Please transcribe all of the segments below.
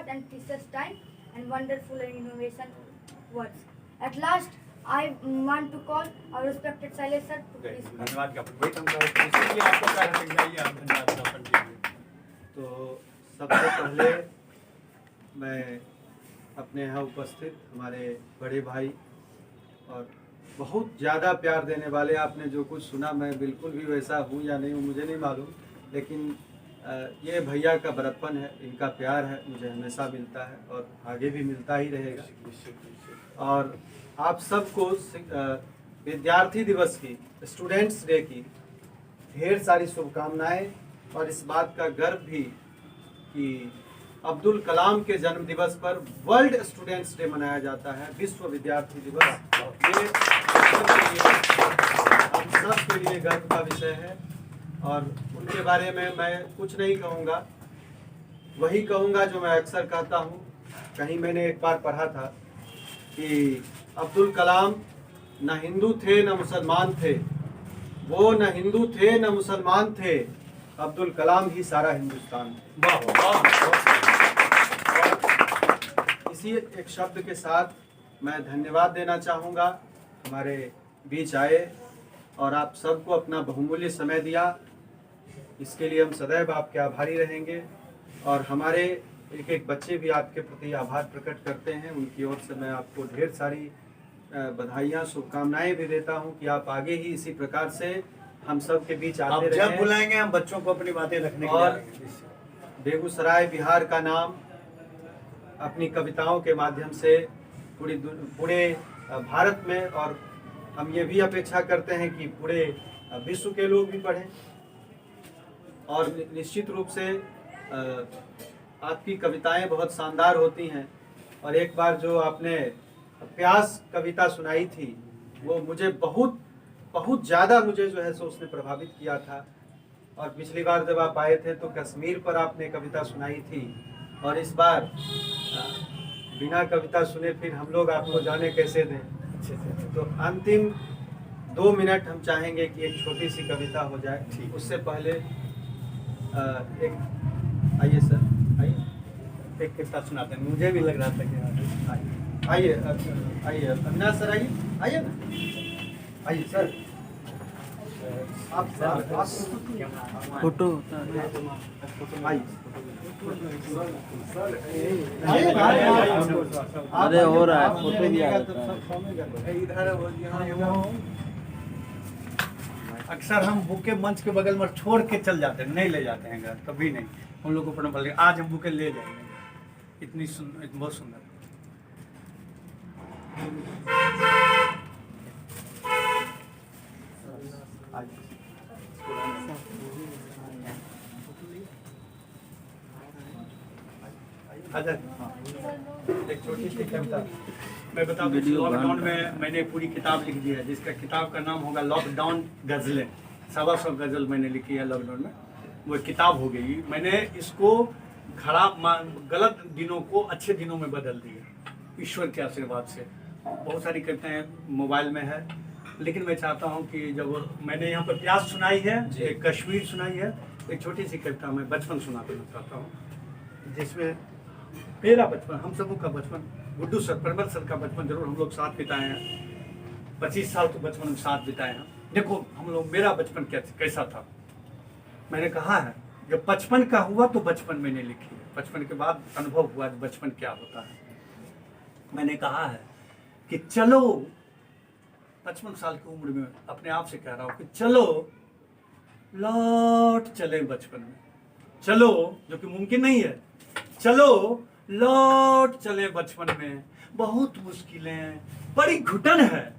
short and precious time and wonderful and innovation words. At last, I want to call our respected Shailesh sir to please. धन्यवाद ज्ञापन भाई तुम इसलिए आपको कह रहे थे कि आइए आप धन्यवाद ज्ञापन कीजिए। तो सबसे पहले मैं अपने यहाँ उपस्थित हमारे बड़े भाई और बहुत ज़्यादा प्यार देने वाले, आपने जो कुछ सुना मैं बिल्कुल भी वैसा हूँ या नहीं हूँ मुझे नहीं मालूम, लेकिन ये भैया का बड़प्पन है, इनका प्यार है, मुझे हमेशा मिलता है और आगे भी मिलता ही रहेगा। और आप सबको विद्यार्थी दिवस की, स्टूडेंट्स डे की ढेर सारी शुभकामनाएं और इस बात का गर्व भी कि अब्दुल कलाम के जन्म दिवस पर वर्ल्ड स्टूडेंट्स डे मनाया जाता है, विश्व विद्यार्थी दिवस। ये हम सब के लिए गर्व का विषय है और उनके बारे में मैं कुछ नहीं कहूँगा, वही कहूँगा जो मैं अक्सर कहता हूँ। कहीं मैंने एक बार पढ़ा था कि अब्दुल कलाम न हिंदू थे न मुसलमान थे, वो न हिंदू थे न मुसलमान थे, अब्दुल कलाम ही सारा हिंदुस्तान थे। इसी एक शब्द के साथ मैं धन्यवाद देना चाहूँगा, हमारे बीच आए और आप सबको अपना बहुमूल्य समय दिया, इसके लिए हम सदैव आपके आभारी रहेंगे। और हमारे एक एक बच्चे भी आपके प्रति आभार प्रकट करते हैं, उनकी ओर से मैं आपको ढेर सारी बधाइयाँ शुभकामनाएं भी देता हूं कि आप आगे ही इसी प्रकार से हम सब के बीच आते रहें। जब बुलाएंगे हम बच्चों को अपनी बातें रखने के और बेगूसराय बिहार का नाम अपनी कविताओं के माध्यम से पूरे भारत में, और हम ये भी अपेक्षा करते हैं कि पूरे विश्व के लोग भी पढ़ें। और निश्चित रूप से आपकी कविताएं बहुत शानदार होती हैं और एक बार जो आपने प्यास कविता सुनाई थी वो मुझे बहुत ज़्यादा मुझे जो है सो उसने प्रभावित किया था। और पिछली बार जब आप आए थे तो कश्मीर पर आपने कविता सुनाई थी और इस बार बिना कविता सुने फिर हम लोग आपको जाने कैसे दें। तो अंतिम 2 मिनट हम चाहेंगे कि एक छोटी सी कविता हो जाए। उससे पहले एक आइए सर, आइए एक किस्सा सुनाते हैं, मुझे भी लग रहा था कि आइए आइए अविनाश सर, आइए ना, आइए सर, आप फोटो अरे हो रहा है, फोटो भी आ अक्सर हम बुके मंच के बगल में छोड़ के चल जाते हैं, नहीं ले जाते हैं घर, कभी नहीं। हम लोग को अपना बोल आज हम बुके ले जाएंगे। इतनी बहुत सुंदर। एक छोटी सी कविता मैं बता दूं, लॉकडाउन में मैंने पूरी किताब लिख दी है, जिसका किताब का नाम होगा लॉकडाउन गज़लें। 125 गज़ल मैंने लिखी है लॉकडाउन में, वो किताब हो गई। मैंने इसको गलत दिनों को अच्छे दिनों में बदल दिया ईश्वर के आशीर्वाद से। बहुत सारी कविताएं मोबाइल में है, लेकिन मैं चाहता हूं कि जब मैंने यहाँ पर प्यास सुनाई है, एक कश्मीर सुनाई है, एक छोटी सी कविता मैं बचपन सुनाना चाहता हूँ, जिसमें मेरा बचपन, हम सबों का बचपन, गुड्डू सर, परमल सर का बचपन जरूर हम लोग साथ बिताए हैं। 25 साल तो बचपन में साथ बिताए हैं। देखो हम लोग, मेरा बचपन कैसा था। मैंने कहा है जब 55 का हुआ तो बचपन मैंने लिखी है, 55 के बाद अनुभव हुआ कि बचपन क्या होता है। मैंने कहा है कि चलो, 55 साल की उम्र में अपने आप से कह रहा हूँ कि चलो लौट चले बचपन में, चलो, जो कि मुमकिन नहीं है, चलो लौट चले बचपन में। बहुत मुश्किलें, बड़ी घुटन है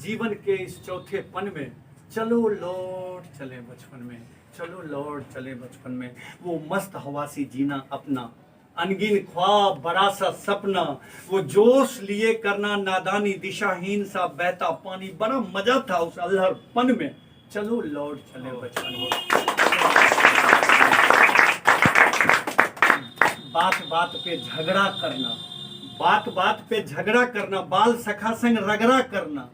जीवन के इस चौथे पन में, चलो लौट चले बचपन में, चलो लौट चले बचपन में। वो मस्त हवासी जीना अपना, अनगिन ख्वाब बड़ा सा सपना, वो जोश लिए करना नादानी, दिशाहीन सा बहता पानी, बड़ा मजा था उस अल्हड़पन में, चलो लौट चले बचपन में। बात बात पे झगड़ा करना, बात बात पे झगड़ा करना, बाल सखा संग रगड़ा करना,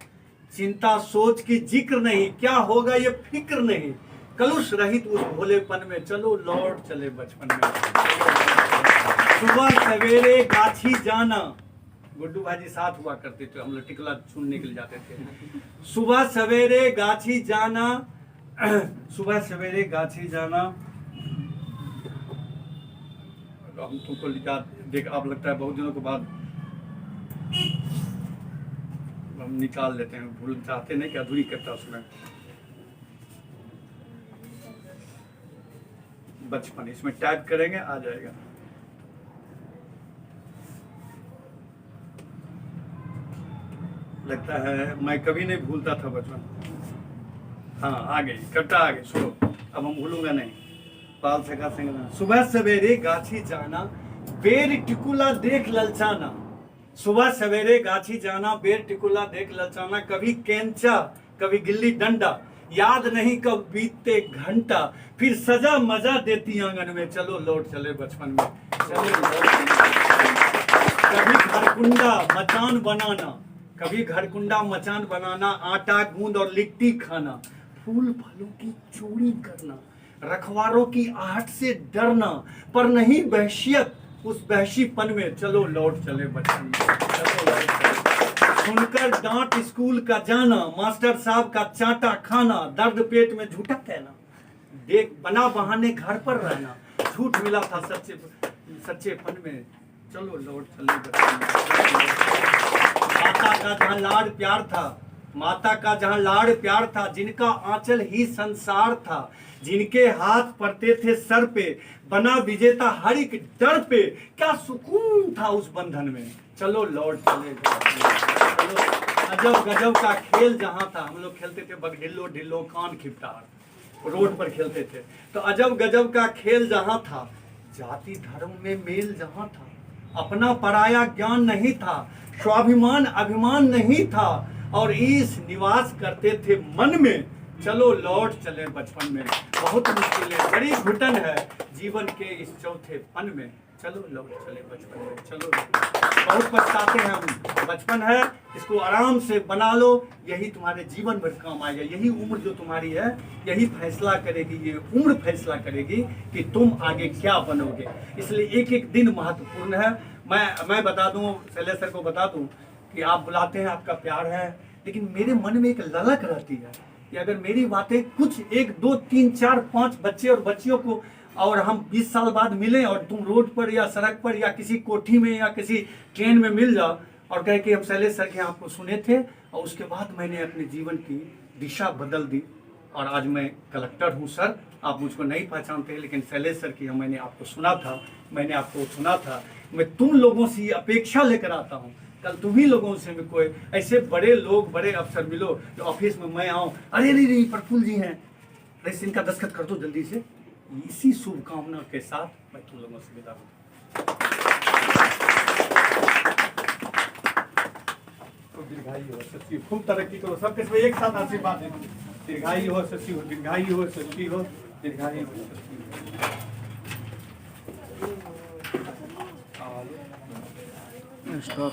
चिंता सोच की जिक्र नहीं, क्या होगा ये फिक्र नहीं, कलुष रहित उस भोलेपन में, चलो लौट चले बचपन में। सुबह सवेरे गाछी जाना, गुड्डू भाजी साथ हुआ करते थे, हम लोग टिकला सुनने के लिए जाते थे। सुबह सवेरे गाछी जाना, सुबह सवेरे गाछी जाना। हम तुमको लिखा देख, आप लगता है बहुत दिनों के बाद हम निकाल लेते हैं, भूल चाहते नहीं कि अधूरी करता उसमें। बचपन इसमें टाइप करेंगे आ जाएगा। लगता है मैं कभी नहीं भूलता था बचपन। हाँ आ गई, कविता आ गई, सुनो अब हम भूलूंगा नहीं। पाल सका संगना। सुबह सवेरे गाछी जाना, बेर टिकुला देख ललचाना। सुबह सवेरे गाछी जाना, बेर टिकुला देख ललचाना। कभी केंचा कभी गिल्ली डंडा, याद नहीं कब बीतते घंटा। फिर सजा मजा देती आंगन में, चलो लौट चले बचपन में, चलो लौट चले। कभी घरकुंडा मचान बनाना, कभी घरकुंडा मचान बनाना। आटा गूंद और लिट्टी खाना। फूल फलों की चोरी करना, रखवारों की आहट से डरना। पर नहीं वहशियत उस वहशीपन में, चलो लौट चले बचपन में, चलो लौट चले। सुनकर डांट स्कूल का जाना, मास्टर साहब का चाटा खाना। दर्द पेट में झूठा कहना, देख बना बहाने घर पर रहना। झूठ मिला था सच्चेपन में, चलो लौट चले बचपन में। माता का जहाँ लाड़ प्यार था, माता का जहाँ लाड़ प्यार था। जिनका आंचल ही संसार था, जिनके हाथ पड़ते थे सर पे। बना विजेता हर एक डर पे, क्या सुकून था उस बंधन में, चलो लौट चले। चलो अजब गजब का खेल जहाँ था, हम लोग खेलते थे बगढिल्लो ढिल्लो कान खिपटार, रोड पर खेलते थे। तो अजब गजब का खेल जहाँ था, जाति धर्म में मेल जहाँ था। अपना पराया ज्ञान नहीं था, स्वाभिमान अभिमान नहीं था। और ईश निवास करते थे मन में, चलो लौट चले बचपन में। बहुत मुश्किलें बड़ी घुटन है जीवन के इस चौथे पन में, चलो लौट चले बचपन में, चलो। बहुत पछताते हैं हम, बचपन है इसको आराम से बना लो, यही तुम्हारे जीवन भर काम आएगा। यही उम्र जो तुम्हारी है यही फैसला करेगी, ये उम्र फैसला करेगी कि तुम आगे क्या बनोगे। इसलिए एक एक दिन महत्वपूर्ण है। मैं बता दूं, शैलेश सर को बता दूं कि आप बुलाते हैं, आपका प्यार है, लेकिन मेरे मन में एक ललक रहती है कि अगर मेरी बातें कुछ 1 2 3 4 5 बच्चे और बच्चियों को, और हम 20 साल बाद मिलें और तुम रोड पर या सड़क पर या किसी कोठी में या किसी ट्रेन में मिल जाओ और कहे कि हम शैलेश सर के आपको सुने थे और उसके बाद मैंने अपने जीवन की दिशा बदल दी और आज मैं कलेक्टर हूँ सर। आप मुझको नहीं पहचानते लेकिन शैलेश सर की मैंने आपको सुना था, मैंने आपको सुना था। मैं तुम लोगों से ये अपेक्षा लेकर आता हूँ, कल तुम ही लोगों से में कोई ऐसे बड़े लोग बड़े अफसर मिलो जो ऑफिस में मैं आऊँ, अरे नहीं प्रफुल्ल जी हैं, अरे इनका दस्तखत कर दो जल्दी से। इसी शुभकामना के साथ मैं तुम लोगों से विदा हूँ। दीर्घायु हो, सच्ची खूब तरक्की करो, सबके सब एक साथ आशीर्वाद दे। दीर्घायु हो, सच्ची हो, दीर्घायु हो, सच्ची हो, दीर्घायु हो, सच्ची हो। स्टॉप